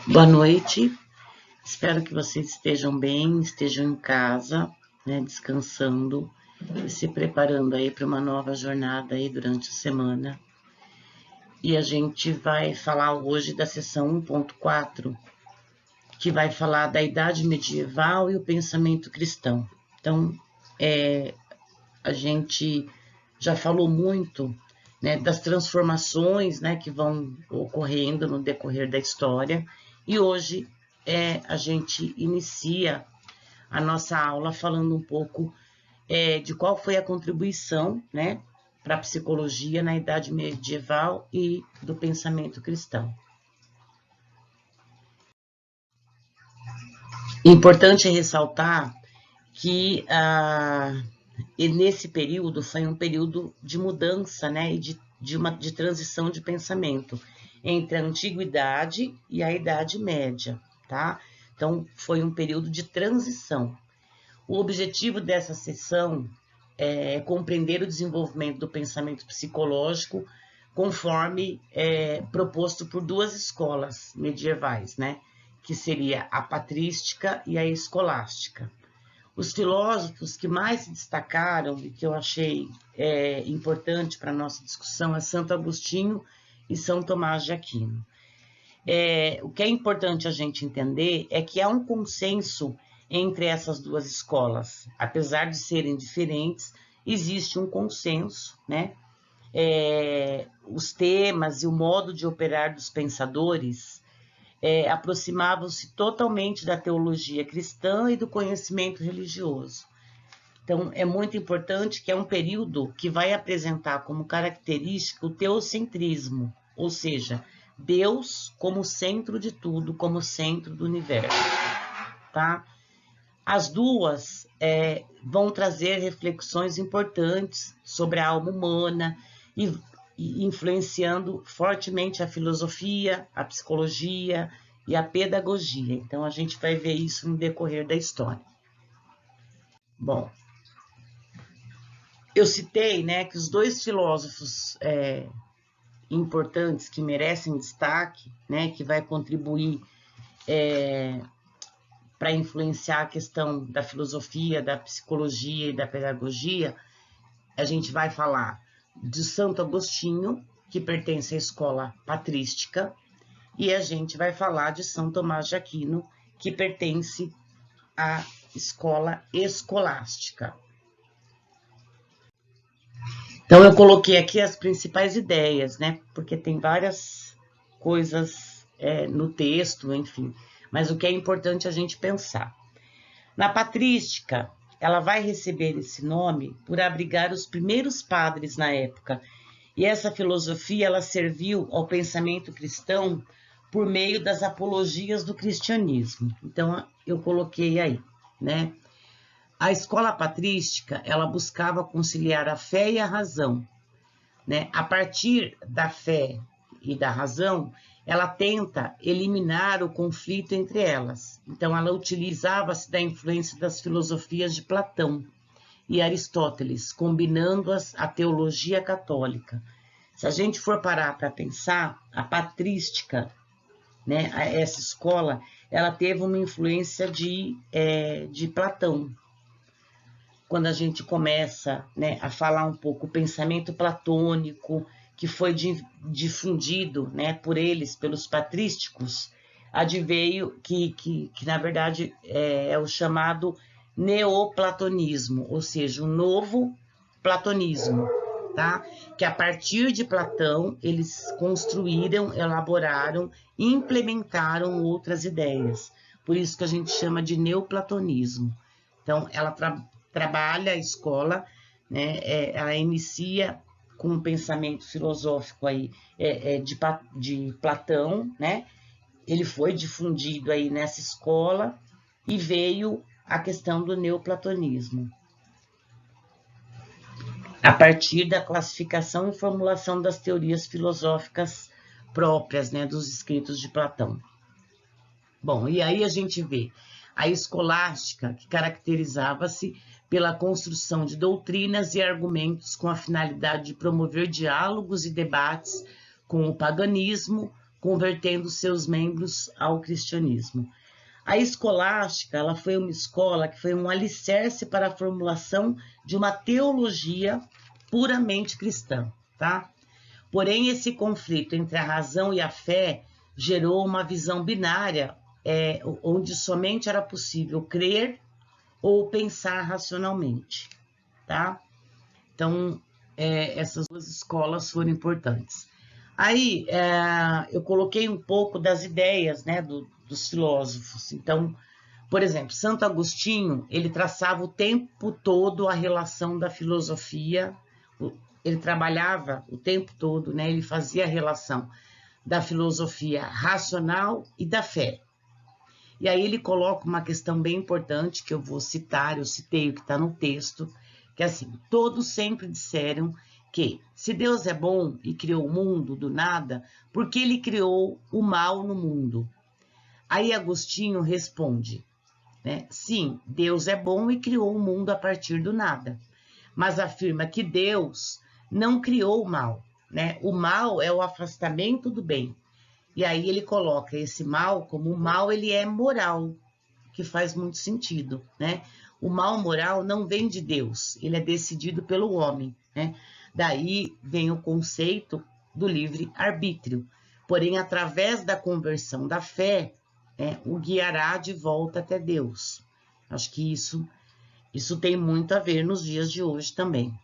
Boa noite, espero que vocês estejam bem, estejam em casa, né, descansando e se preparando aí para uma nova jornada aí durante a semana. E a gente vai falar hoje da sessão 1.4, que vai falar da Idade Medieval e o pensamento cristão. Então, a gente já falou muito, né, das transformações, né, que vão ocorrendo no decorrer da história, e hoje a gente inicia a nossa aula falando um pouco de qual foi a contribuição, né, para a psicologia na Idade Medieval e do pensamento cristão. Importante ressaltar que nesse período foi um período de mudança, né, e de transição de pensamento entre a antiguidade e a Idade Média, tá? Então, foi um período de transição. O objetivo dessa sessão é compreender o desenvolvimento do pensamento psicológico conforme proposto por duas escolas medievais, né? Que seria a patrística e a escolástica. Os filósofos que mais se destacaram e que eu achei importante para a nossa discussão é Santo Agostinho e São Tomás de Aquino. O que é importante a gente entender é que há um consenso entre essas duas escolas. Apesar de serem diferentes, existe um consenso, né? Os temas e o modo de operar dos pensadores aproximavam-se totalmente da teologia cristã e do conhecimento religioso. Então, é muito importante que é um período que vai apresentar como característica o teocentrismo, ou seja, Deus como centro de tudo, como centro do universo, tá? As duas vão trazer reflexões importantes sobre a alma humana e influenciando fortemente a filosofia, a psicologia e a pedagogia. Então, a gente vai ver isso no decorrer da história. Bom, eu citei, né, que os dois filósofos importantes que merecem destaque, né, que vai contribuir para influenciar a questão da filosofia, da psicologia e da pedagogia, a gente vai falar de Santo Agostinho, que pertence à escola patrística, e a gente vai falar de São Tomás de Aquino, que pertence à escola escolástica. Então, eu coloquei aqui as principais ideias, né? Porque tem várias coisas no texto, enfim. Mas o que é importante a gente pensar. Na patrística, ela vai receber esse nome por abrigar os primeiros padres na época. E essa filosofia, ela serviu ao pensamento cristão por meio das apologias do cristianismo. Então, eu coloquei aí, né? A escola patrística, ela buscava conciliar a fé e a razão, né? A partir da fé e da razão, ela tenta eliminar o conflito entre elas. Então, ela utilizava-se da influência das filosofias de Platão e Aristóteles, combinando-as à teologia católica. Se a gente for parar para pensar, a patrística, né, essa escola, ela teve uma influência de Platão. Quando a gente começa, né, a falar um pouco o pensamento platônico, que foi difundido, né, por eles, pelos patrísticos, adveio que na verdade é o chamado neoplatonismo, ou seja, um novo platonismo, tá? Que a partir de Platão eles construíram, elaboraram e implementaram outras ideias. Por isso que a gente chama de neoplatonismo. Então, ela trabalha a escola, né? Ela inicia com um pensamento filosófico aí de Platão, né? Ele foi difundido aí nessa escola e veio a questão do neoplatonismo, a partir da classificação e formulação das teorias filosóficas próprias, né, dos escritos de Platão. Bom, e aí a gente vê a escolástica, que caracterizava-se pela construção de doutrinas e argumentos com a finalidade de promover diálogos e debates com o paganismo, convertendo seus membros ao cristianismo. A escolástica, ela foi uma escola que foi um alicerce para a formulação de uma teologia puramente cristã, tá? Porém, esse conflito entre a razão e a fé gerou uma visão binária, onde somente era possível crer ou pensar racionalmente, tá? Então, essas duas escolas foram importantes. Aí, eu coloquei um pouco das ideias, né, dos filósofos. Então, por exemplo, Santo Agostinho, ele traçava o tempo todo a relação da filosofia, ele trabalhava o tempo todo, né, ele fazia a relação da filosofia racional e da fé. E aí ele coloca uma questão bem importante, que eu vou citar, eu citei o que está no texto, que é assim, todos sempre disseram que se Deus é bom e criou o mundo do nada, por que ele criou o mal no mundo? Aí Agostinho responde, né? Sim, Deus é bom e criou o mundo a partir do nada, mas afirma que Deus não criou o mal, né? O mal é o afastamento do bem. E aí ele coloca esse mal como o mal, ele é moral, que faz muito sentido, né? O mal moral não vem de Deus, ele é decidido pelo homem, né? Daí vem o conceito do livre-arbítrio. Porém, através da conversão da fé, o guiará de volta até Deus. Acho que isso tem muito a ver nos dias de hoje também.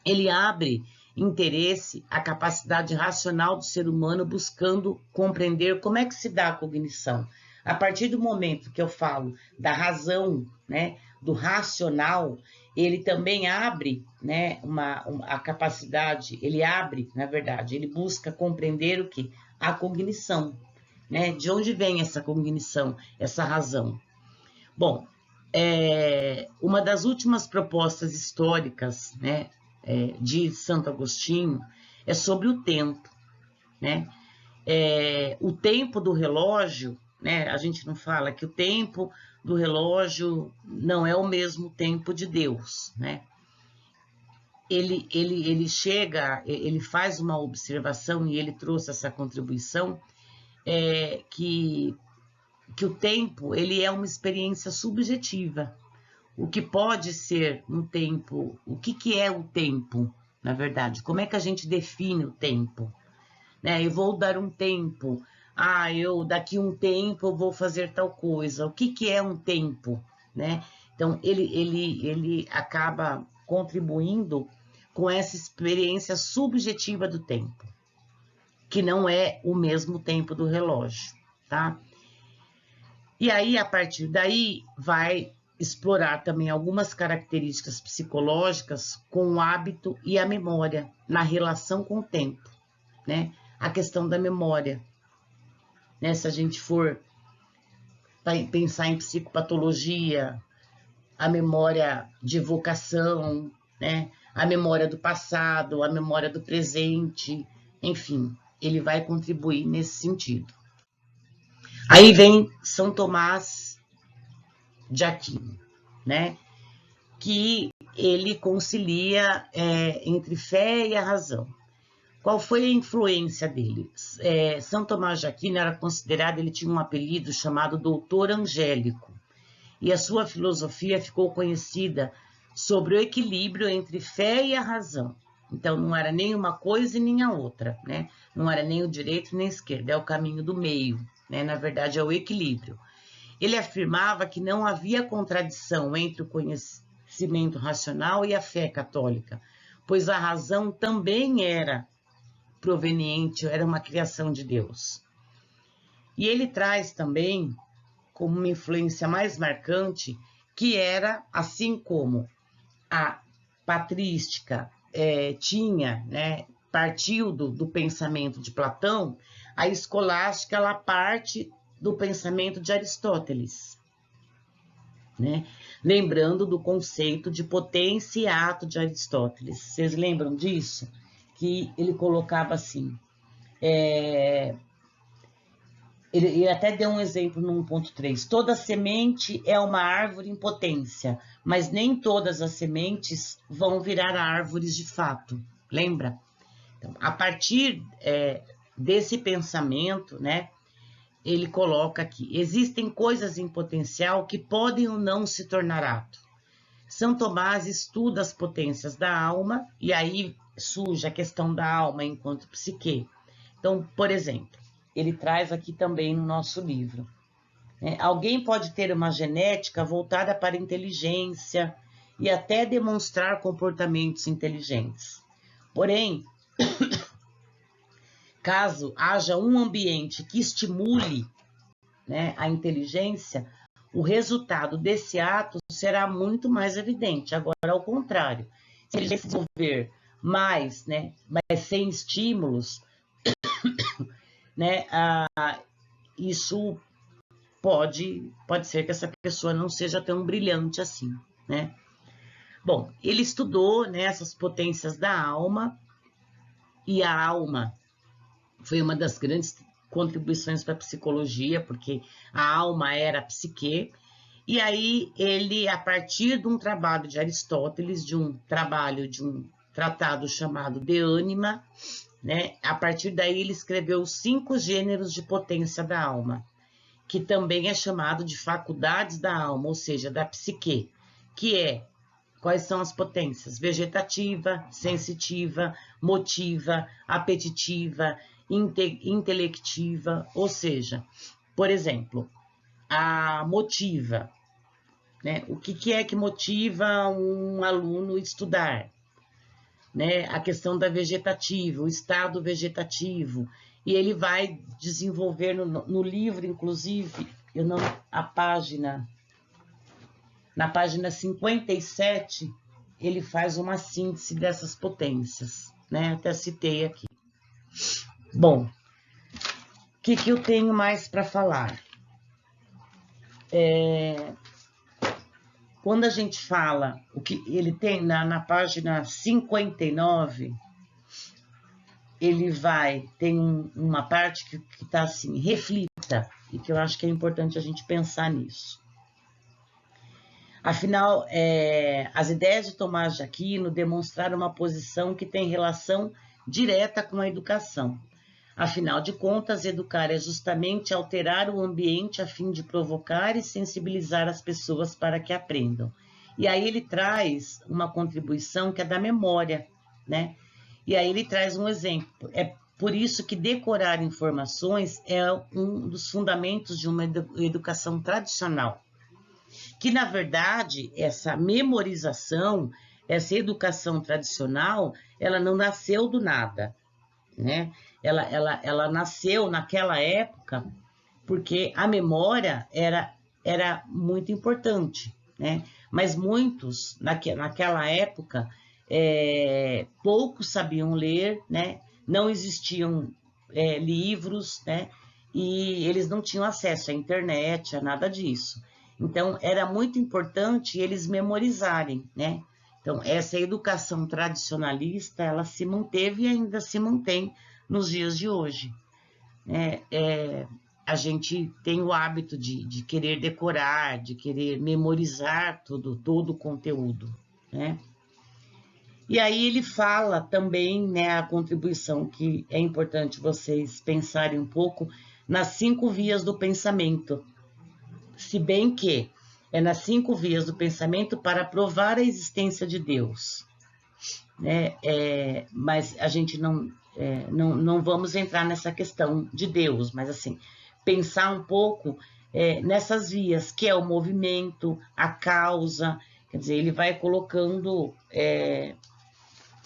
Ele abre interesse à capacidade racional do ser humano, buscando compreender como é que se dá a cognição. A partir do momento que eu falo da razão, né, do racional, ele também abre, né, a capacidade, ele abre, na verdade, ele busca compreender o que? A cognição, né? De onde vem essa cognição, essa razão? Bom, uma das últimas propostas históricas, né, de Santo Agostinho é sobre o tempo, né? O tempo do relógio, né? A gente não fala que o tempo do relógio não é o mesmo tempo de Deus, né? Ele chega, ele faz uma observação e ele trouxe essa contribuição, que o tempo ele é uma experiência subjetiva. O que pode ser um tempo, o que é o tempo, na verdade? Como é que a gente define o tempo? Né? Eu vou dar um tempo, daqui um tempo eu vou fazer tal coisa. O que é um tempo? Né? Então, ele acaba contribuindo com essa experiência subjetiva do tempo, que não é o mesmo tempo do relógio, tá? E aí, a partir daí, vai explorar também algumas características psicológicas com o hábito e a memória na relação com o tempo, né? A questão da memória, né? Se a gente for pensar em psicopatologia, a memória de evocação, né? A memória do passado, a memória do presente, enfim, ele vai contribuir nesse sentido. Aí vem São Tomás de Aquino, né? Que ele concilia entre fé e a razão. Qual foi a influência dele? São Tomás de Aquino era considerado, ele tinha um apelido chamado Doutor Angélico, e a sua filosofia ficou conhecida sobre o equilíbrio entre fé e a razão. Então, não era nem uma coisa e nem a outra, né? Não era nem o direito nem a esquerda, é o caminho do meio, né? Na verdade, é o equilíbrio. Ele afirmava que não havia contradição entre o conhecimento racional e a fé católica, pois a razão também era proveniente, era uma criação de Deus. E ele traz também, como uma influência mais marcante, que era, assim como a patrística tinha, né, partiu do pensamento de Platão, a escolástica ela parte do pensamento de Aristóteles, né? Lembrando do conceito de potência e ato de Aristóteles. Vocês lembram disso? Que ele colocava assim, ele até deu um exemplo no 1.3, toda semente é uma árvore em potência, mas nem todas as sementes vão virar árvores de fato, lembra? Então, a partir desse pensamento, né, ele coloca aqui: existem coisas em potencial que podem ou não se tornar ato. São Tomás estuda as potências da alma, e aí surge a questão da alma enquanto psique. Então, por exemplo, ele traz aqui também no nosso livro, né, alguém pode ter uma genética voltada para a inteligência e até demonstrar comportamentos inteligentes. Porém, caso haja um ambiente que estimule, né, a inteligência, o resultado desse ato será muito mais evidente. Agora, ao contrário, se ele se desenvolver mais, né, mas sem estímulos, né, isso pode ser que essa pessoa não seja tão brilhante assim, né? Bom, ele estudou, né, essas potências da alma, e a alma foi uma das grandes contribuições para a psicologia, porque a alma era a psique. E aí ele, a partir de um trabalho de Aristóteles, de um tratado chamado De Anima, né, a partir daí ele escreveu os 5 gêneros de potência da alma, que também é chamado de faculdades da alma, ou seja, da psique, que é: quais são as potências? Vegetativa, sensitiva, motiva, apetitiva, intelectiva, ou seja, por exemplo, a motiva, né? O que é que motiva um aluno a estudar? Né? A questão da vegetativa, o estado vegetativo, e ele vai desenvolver no livro, inclusive, na página 57, ele faz uma síntese dessas potências, né? Até citei aqui. Bom, o que eu tenho mais para falar? Quando a gente fala, o que ele tem na página 59, ele tem uma parte que está assim: reflita, e que eu acho que é importante a gente pensar nisso. Afinal, as ideias de Tomás de Aquino demonstraram uma posição que tem relação direta com a educação. Afinal de contas, educar é justamente alterar o ambiente a fim de provocar e sensibilizar as pessoas para que aprendam. E aí ele traz uma contribuição que é da memória, né? E aí ele traz um exemplo. É por isso que decorar informações é um dos fundamentos de uma educação tradicional. Que, na verdade, essa memorização, essa educação tradicional, ela não nasceu do nada, né? Ela nasceu naquela época porque a memória era muito importante, né? Mas muitos, naquela época, poucos sabiam ler, né? Não existiam livros, né? E eles não tinham acesso à internet, a nada disso. Então, era muito importante eles memorizarem, né? Então, essa educação tradicionalista, ela se manteve e ainda se mantém nos dias de hoje. A gente tem o hábito de querer decorar, de querer memorizar todo o conteúdo, né? E aí ele fala também, né, a contribuição que é importante vocês pensarem um pouco nas 5 vias do pensamento. Se bem que é nas 5 vias do pensamento para provar a existência de Deus, né? Mas a gente não vamos entrar nessa questão de Deus, mas assim, pensar um pouco nessas vias, que é o movimento, a causa, quer dizer, ele vai colocando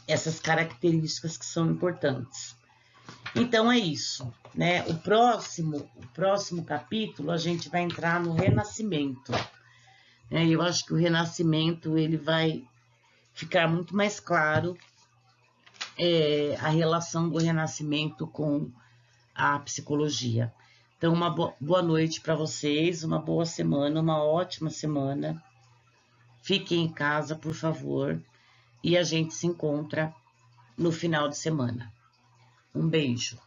essas características que são importantes. Então é isso, né? O próximo capítulo a gente vai entrar no Renascimento. Eu acho que o Renascimento ele vai ficar muito mais claro a relação do Renascimento com a psicologia. Então, uma boa noite para vocês, uma boa semana, uma ótima semana. Fiquem em casa, por favor, e a gente se encontra no final de semana. Um beijo.